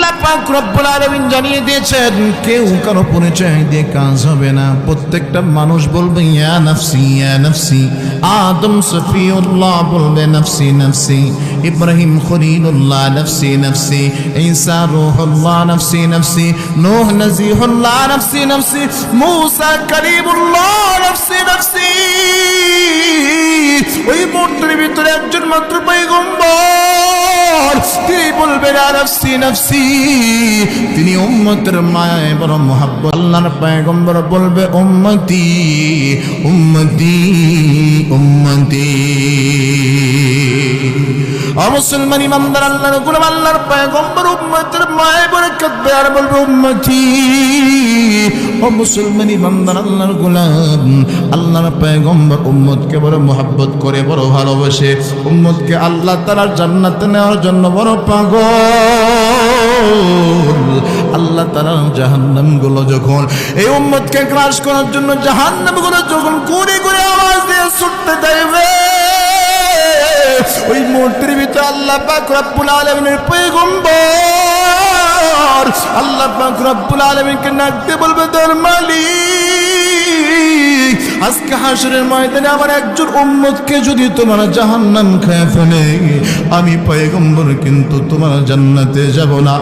আল্লাহ পাক রব্বুল আলামিন জানিয়ে দিয়েছেন কেউ কারো পরিচয় দিয়ে কাজ হবে না। প্রত্যেকটা মানুষ বলবে ইয়া নাফসি ইয়া নাফসি। আদম সফিউল্লাহ বলবে নাফসি নাফসি, ইব্রাহিম খলিলুল্লাহ নাফসি নাফসি, ঈসা রূহুল্লাহ নাফসি নাফসি, নূহ নজিহুল্লাহ নাফসি নাফসি, মূসা কালিমুল্লাহ নাফসি নাফসি। ওই মুহূর্তের ভিতরে একজন মাত্র পয়গম্বর, তিনি বলবেন নাফসি নাফসি। তিনি উম্মতের মায়ায় বড় মহব্বত। আল্লাহর পয়গম্বর বলবে উম্মতি উম্মতি উম্মতি। মুসলমান ইমানদার আল্লাহর গোলাম, আল্লাহর পয়গম্বর উম্মতের মায়ায় পড়ে কাঁদবে আর বলবে উম্মতি। ও মুসলমান ইমানদার আল্লাহর গোলাম, আল্লাহর পয়গম্বর উম্মতকে বড় মহব্বত করে, বড় ভালোবাসে। উম্মতকে আল্লাহ তাআলার জান্নাতে নেওয়ার জন্য বড় পাগল। আল্লাহ তাআলা জাহান্নামগুলো যখন এই উম্মতকে গ্রাস করার জন্য জাহান্নামগুলো যখন করে করে আওয়াজ দিয়ে ছুটতে চাইবে, ওই মুহূর্তের ভিতরে আল্লাহ পাক রব্বুল আলামিনের পয়গম্বর আল্লাহ পাক রব্বুল আলামিনকে ডাকতে বলবে তোর মালিক, আজকে হাসরের ময়দানে আমার একজন উম্মতকে যদি তোমার জাহান্নাম খেয়ে ফেলে, আমি পয়গম্বর কিন্তু তোমার জান্নাতে যাব না।